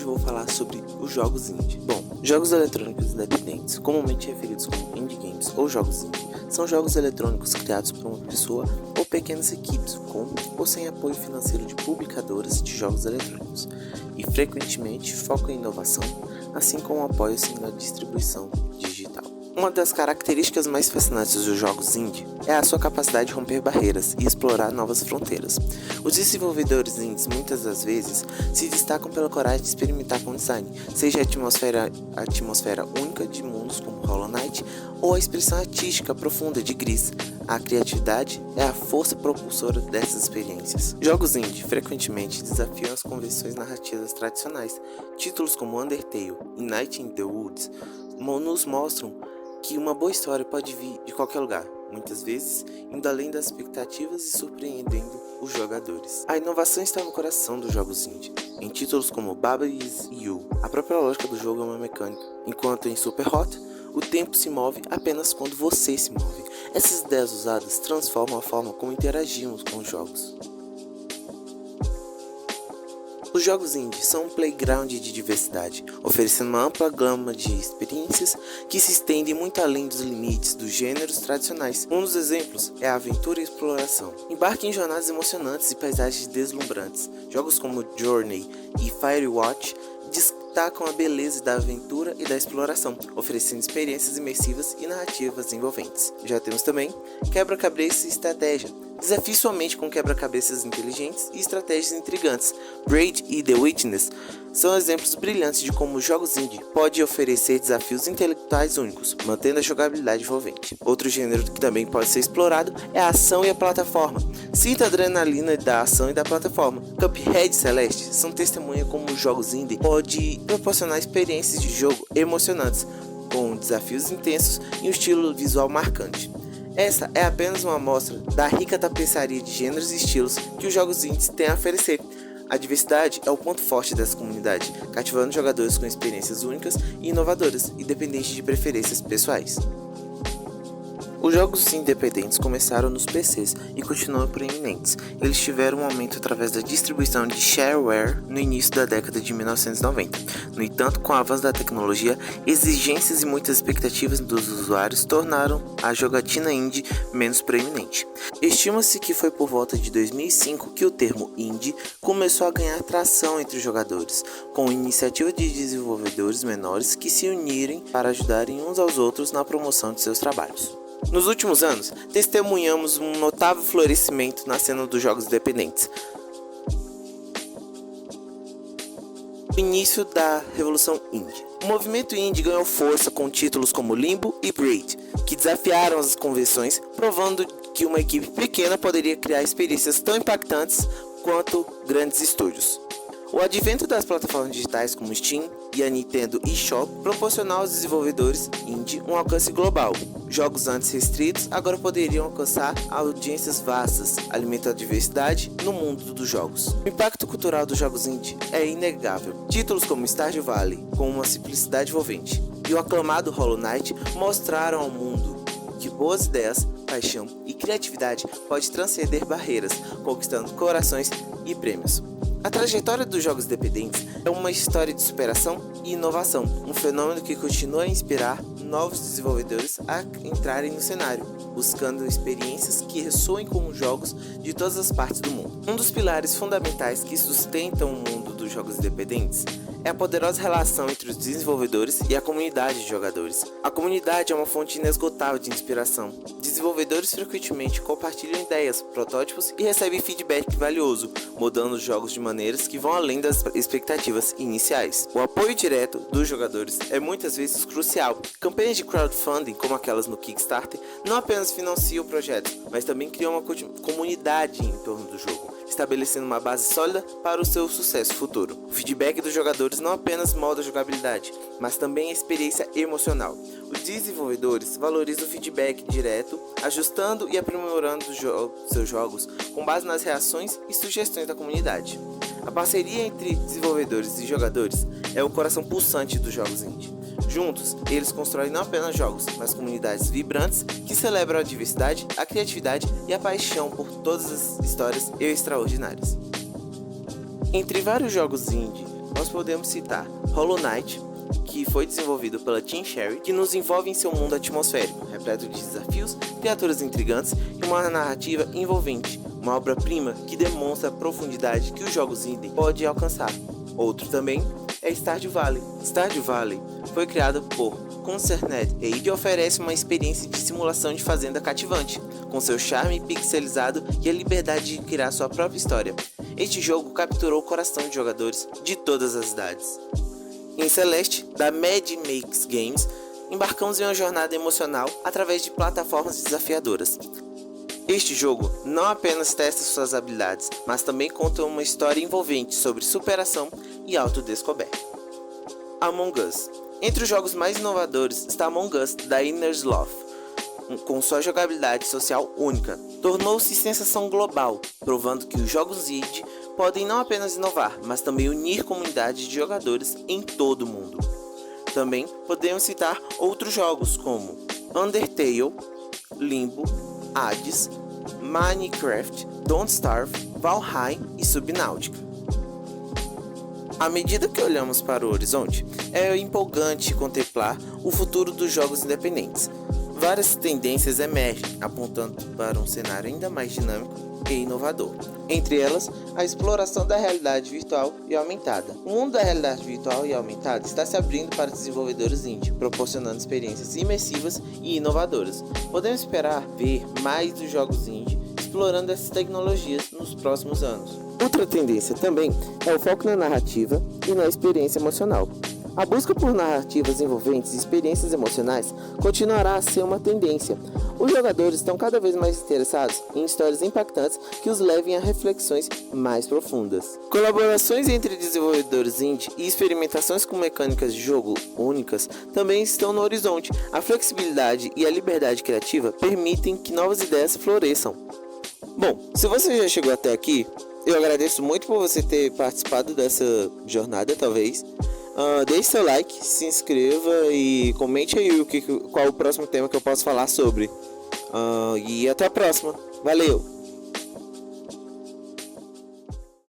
vou falar sobre os jogos indie. Bom, jogos eletrônicos independentes, comumente referidos como indie games ou jogos indie, são jogos eletrônicos criados por uma pessoa ou pequenas equipes com ou sem apoio financeiro de publicadoras de jogos eletrônicos e frequentemente focam em inovação, assim como apoio-se na distribuição digital. Uma das características mais fascinantes dos jogos indie é a sua capacidade de romper barreiras e explorar novas fronteiras. Os desenvolvedores indies muitas das vezes se destacam pela coragem de experimentar com design, seja a atmosfera única de mundos como Hollow Knight ou a expressão artística profunda de Gris. A criatividade é a força propulsora dessas experiências. Jogos indie frequentemente desafiam as convenções narrativas tradicionais. Títulos como Undertale e Night in the Woods nos mostram que uma boa história pode vir de qualquer lugar, muitas vezes indo além das expectativas e surpreendendo os jogadores. A inovação está no coração dos jogos indie. Em títulos como Baba Is You, a própria lógica do jogo é uma mecânica, enquanto em Superhot, o tempo se move apenas quando você se move. Essas ideias usadas transformam a forma como interagimos com os jogos. Os jogos indie são um playground de diversidade, oferecendo uma ampla gama de experiências que se estendem muito além dos limites dos gêneros tradicionais. Um dos exemplos é a aventura e exploração. Embarque em jornadas emocionantes e paisagens deslumbrantes. Jogos como Journey e Firewatch destacam a beleza da aventura e da exploração, oferecendo experiências imersivas e narrativas envolventes. Já temos também quebra-cabeça e estratégia. Desafie sua mente com quebra-cabeças inteligentes e estratégias intrigantes. Braid e The Witness são exemplos brilhantes de como os jogos indie podem oferecer desafios intelectuais únicos, mantendo a jogabilidade envolvente. Outro gênero que também pode ser explorado é a ação e a plataforma. Sinta a adrenalina da ação e da plataforma. Cuphead e Celeste são testemunha como os jogos indie podem proporcionar experiências de jogo emocionantes, com desafios intensos e um estilo visual marcante. Essa é apenas uma amostra da rica tapeçaria de gêneros e estilos que os jogos indies têm a oferecer. A diversidade é o ponto forte dessa comunidade, cativando jogadores com experiências únicas e inovadoras, independente de preferências pessoais. Os jogos independentes começaram nos PCs e continuam proeminentes. Eles tiveram um aumento através da distribuição de shareware no início da década de 1990. No entanto, com o avanço da tecnologia, exigências e muitas expectativas dos usuários tornaram a jogatina indie menos proeminente. Estima-se que foi por volta de 2005 que o termo indie começou a ganhar tração entre os jogadores, com iniciativas de desenvolvedores menores que se unirem para ajudarem uns aos outros na promoção de seus trabalhos. Nos últimos anos, testemunhamos um notável florescimento na cena dos jogos independentes. O início da revolução indie. O movimento indie ganhou força com títulos como Limbo e Braid, que desafiaram as convenções, provando que uma equipe pequena poderia criar experiências tão impactantes quanto grandes estúdios. O advento das plataformas digitais como Steam e a Nintendo eShop proporcionou aos desenvolvedores indie um alcance global. Jogos antes restritos agora poderiam alcançar audiências vastas, alimentando a diversidade no mundo dos jogos. O impacto cultural dos jogos indie é inegável. Títulos como Stardew Valley, com uma simplicidade envolvente, e o aclamado Hollow Knight mostraram ao mundo que boas ideias, paixão e criatividade podem transcender barreiras, conquistando corações e prêmios. A trajetória dos jogos independentes é uma história de superação e inovação, um fenômeno que continua a inspirar novos desenvolvedores a entrarem no cenário, buscando experiências que ressoem com os jogos de todas as partes do mundo. Um dos pilares fundamentais que sustentam o mundo dos jogos independentes é a poderosa relação entre os desenvolvedores e a comunidade de jogadores. A comunidade é uma fonte inesgotável de inspiração. Desenvolvedores frequentemente compartilham ideias, protótipos e recebem feedback valioso, mudando os jogos de maneiras que vão além das expectativas iniciais. O apoio direto dos jogadores é muitas vezes crucial. Campanhas de crowdfunding, como aquelas no Kickstarter, não apenas financiam o projeto, mas também criam uma comunidade em torno do jogo, estabelecendo uma base sólida para o seu sucesso futuro. O feedback dos jogadores não apenas molda a jogabilidade, mas também a experiência emocional. Os desenvolvedores valorizam o feedback direto, ajustando e aprimorando seus jogos com base nas reações e sugestões da comunidade. A parceria entre desenvolvedores e jogadores é o coração pulsante dos jogos indie. Juntos, eles constroem não apenas jogos, mas comunidades vibrantes que celebram a diversidade, a criatividade e a paixão por todas as histórias extraordinárias. Entre vários jogos indie nós podemos citar Hollow Knight, que foi desenvolvido pela Team Cherry, que nos envolve em seu mundo atmosférico, repleto de desafios, criaturas intrigantes e uma narrativa envolvente, uma obra-prima que demonstra a profundidade que os jogos indie podem alcançar. Outro também é Stardew Valley. Stardew Valley foi criado por Concerned e oferece uma experiência de simulação de fazenda cativante, com seu charme pixelizado e a liberdade de criar sua própria história. Este jogo capturou o coração de jogadores de todas as idades. Em Celeste, da Mad Makes Games, embarcamos em uma jornada emocional através de plataformas desafiadoras. Este jogo não apenas testa suas habilidades, mas também conta uma história envolvente sobre superação e autodescoberta. Among Us. Entre os jogos mais inovadores está Among Us da Inner Sloth, com sua jogabilidade social única. Tornou-se sensação global, provando que os jogos indie podem não apenas inovar, mas também unir comunidades de jogadores em todo o mundo. Também podemos citar outros jogos como Undertale, Limbo, Hades, Minecraft, Don't Starve, Valheim e Subnautica. À medida que olhamos para o horizonte, é empolgante contemplar o futuro dos jogos independentes. Várias tendências emergem, apontando para um cenário ainda mais dinâmico e inovador. Entre elas, a exploração da realidade virtual e aumentada. O mundo da realidade virtual e aumentada está se abrindo para desenvolvedores indie, proporcionando experiências imersivas e inovadoras. Podemos esperar ver mais dos jogos indie explorando essas tecnologias nos próximos anos. Outra tendência também é o foco na narrativa e na experiência emocional. A busca por narrativas envolventes e experiências emocionais continuará a ser uma tendência. Os jogadores estão cada vez mais interessados em histórias impactantes que os levem a reflexões mais profundas. Colaborações entre desenvolvedores indie e experimentações com mecânicas de jogo únicas também estão no horizonte. A flexibilidade e a liberdade criativa permitem que novas ideias floresçam. Bom, se você já chegou até aqui, eu agradeço muito por você ter participado dessa jornada, talvez. Deixe seu like, se inscreva e comente aí qual o próximo tema que eu posso falar sobre. E até a próxima. Valeu!